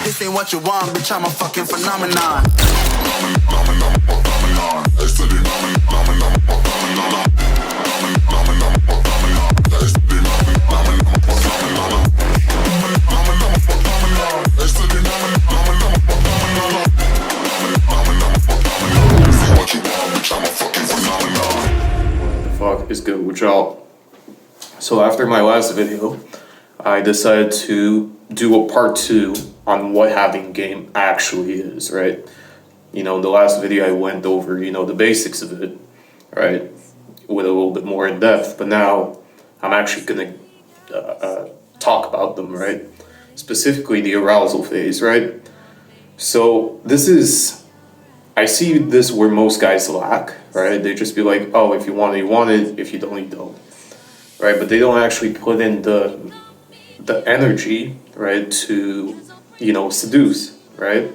This ain't what you want, bitch, I'm a fucking phenomenon. Fuck is good with y'all. So after my last video, I decided to do a part 2 on what having game actually is, right? You know, in the last video I went over, you know, the basics of it, right? With a little bit more in depth, but now I'm actually gonna talk about them, right? Specifically the arousal phase, right? So this is, I see this where most guys lack, right? They just be like, oh, if you want it, you want it. If you don't, you don't, right? But they don't actually put in the energy, right, to, you know, seduce, right?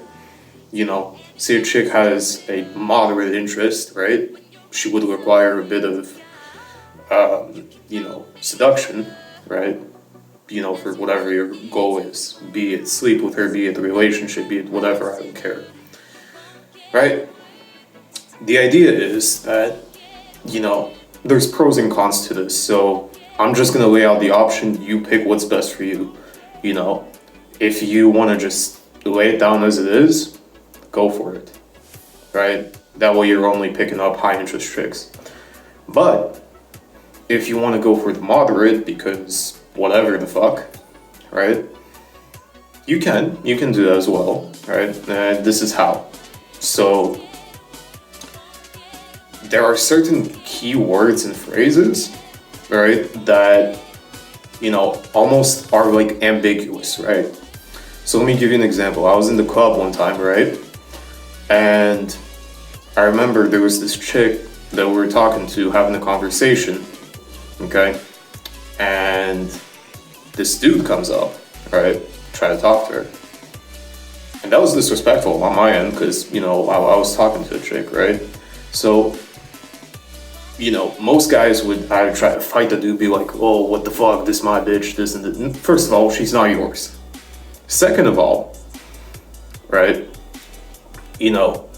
You know, say a chick has a moderate interest, right? She would require a bit of, you know, seduction, right? You know, for whatever your goal is, be it sleep with her, be it a relationship, be it whatever, I don't care, right? The idea is that, you know, there's pros and cons to this, so I'm just gonna lay out the option, you pick what's best for you, you know? If you wanna just lay it down as it is, go for it, right? That way you're only picking up high interest chicks. But if you wanna go for the moderate, because whatever the fuck, right? You can do that as well, right? And this is how. So there are certain key words and phrases, right, that, you know, almost are like ambiguous, right? So let me give you an example. I was in the club one time, right? And I remember there was this chick that we were talking to, having a conversation, okay? And this dude comes up, right? Try to talk to her. And that was disrespectful on my end because, you know, I was talking to a chick, right? So, you know, most guys would either try to fight the dude, be like, oh, what the fuck, this my bitch, this and that. First of all, she's not yours. Second of all, right, you know,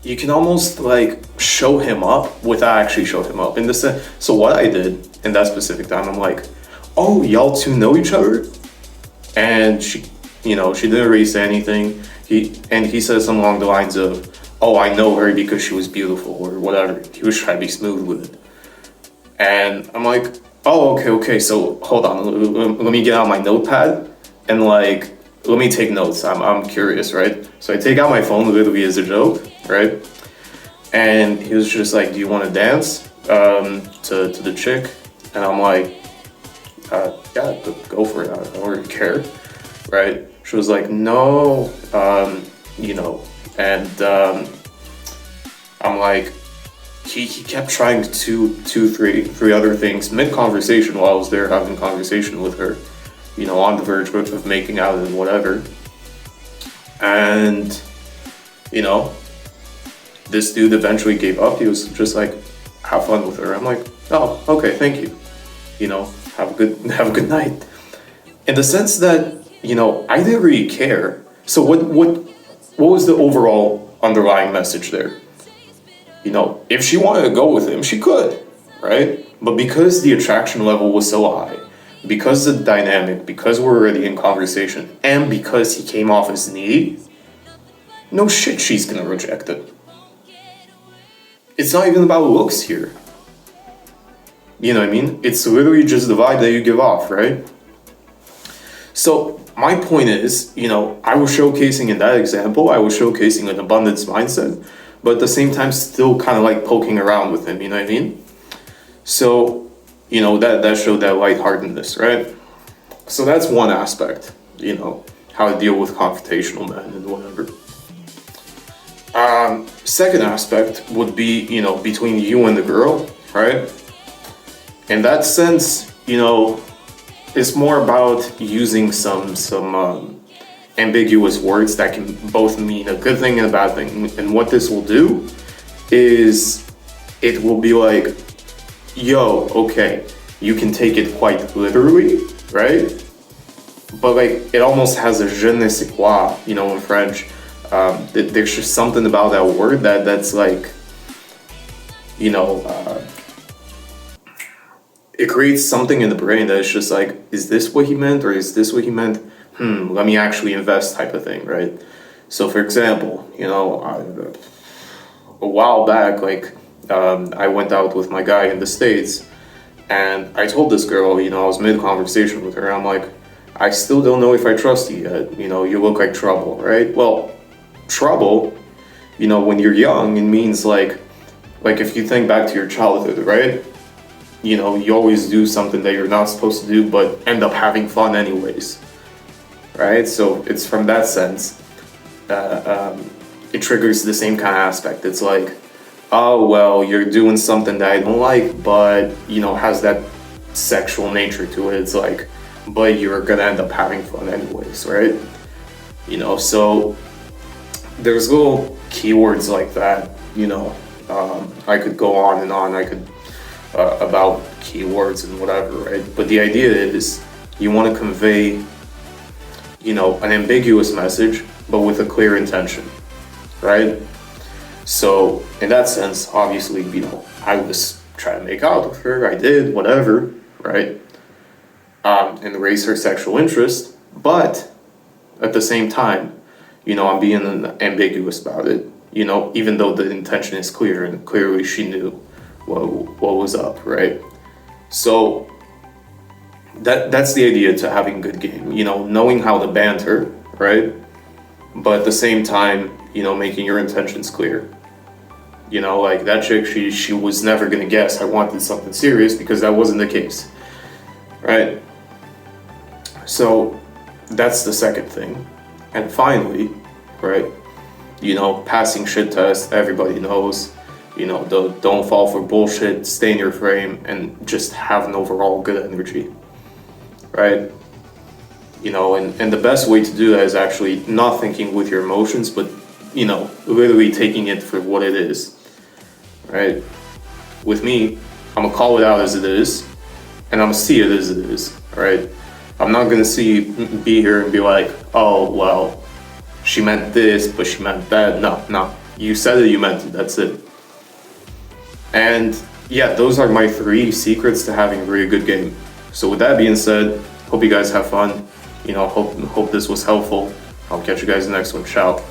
you can almost like show him up without actually show him up. In the sense, so what I did in that specific time, I'm like, oh, y'all two know each other? And she, you know, she didn't really say anything. He said something along the lines of, oh, I know her because she was beautiful or whatever. He was trying to be smooth with it. And I'm like, oh, okay, so hold on, let me get out my notepad and like, let me take notes. I'm curious, right? So I take out my phone literally as a joke, right? And he was just like, do you want to dance to the chick? And I'm like, yeah, go for it. I don't really care, right? She was like, no, you know, and I'm like, he kept trying three other things mid-conversation while I was there having a conversation with her, you know, on the verge of making out and whatever. And, you know, this dude eventually gave up. He was just like, have fun with her. I'm like, oh, okay, thank you. You know, have a good night. In the sense that, you know, I didn't really care. So what was the overall underlying message there? You know, if she wanted to go with him, she could, right? But because the attraction level was so high, because the dynamic, because we're already in conversation, and because he came off as needy, no shit, she's gonna reject it. It's not even about looks here. You know what I mean? It's literally just the vibe that you give off, right? So my point is, you know, I was showcasing in that example, I was showcasing an abundance mindset, but at the same time still kind of like poking around with him, you know what I mean? So, you know, that showed that lightheartedness, right? So that's one aspect, you know, how to deal with confrontational men and whatever. Second aspect would be, you know, between you and the girl, right? In that sense, you know, it's more about using some ambiguous words that can both mean a good thing and a bad thing. And what this will do is it will be like, yo, okay, you can take it quite literally, right? but like it almost has a je ne sais quoi, you know, in French. There's just something about that word that's like, you know, it creates something in the brain that's just like, is this what he meant, or is this what he meant? Let me actually invest, type of thing, right? So for example, you know, a while back, like, I went out with my guy in the States, and I told this girl, you know, I was mid-conversation with her, I'm like, I still don't know if I trust you yet, you know, you look like trouble, right? Well, trouble, you know, when you're young, it means like if you think back to your childhood, right? You know, you always do something that you're not supposed to do, but end up having fun anyways, right? So it's from that sense, it triggers the same kind of aspect. It's like, oh, well, you're doing something that I don't like, but, you know, has that sexual nature to it. It's like, but you're gonna end up having fun anyways, right? You know, so there's little keywords like that, you know. I could go on and on. I could about keywords and whatever, right? But the idea is you want to convey, you know, an ambiguous message, but with a clear intention, right? So in that sense, obviously, you know, I was trying to make out with her. I did, whatever, right? And raise her sexual interest, but at the same time, you know, I'm being ambiguous about it. You know, even though the intention is clear and clearly she knew what was up, right? So that's the idea to having good game. You know, knowing how to banter, right? But at the same time, you know, making your intentions clear. You know, like that chick, she was never gonna guess I wanted something serious, because that wasn't the case, right? So that's the second thing. And finally, right, you know, passing shit test, everybody knows, you know, don't fall for bullshit, stay in your frame, and just have an overall good energy, right? You know, and the best way to do that is actually not thinking with your emotions, but, you know, literally taking it for what it is, right? With me, I'm gonna call it out as it is, and I'm gonna see it as it is, right? I'm not gonna be here and be like, oh, well, she meant this, but she meant that. No. You said it, you meant it, that's it. And yeah, those are my 3 secrets to having a really good game. So with that being said, hope you guys have fun. You know, hope this was helpful. I'll catch you guys in the next one. Ciao.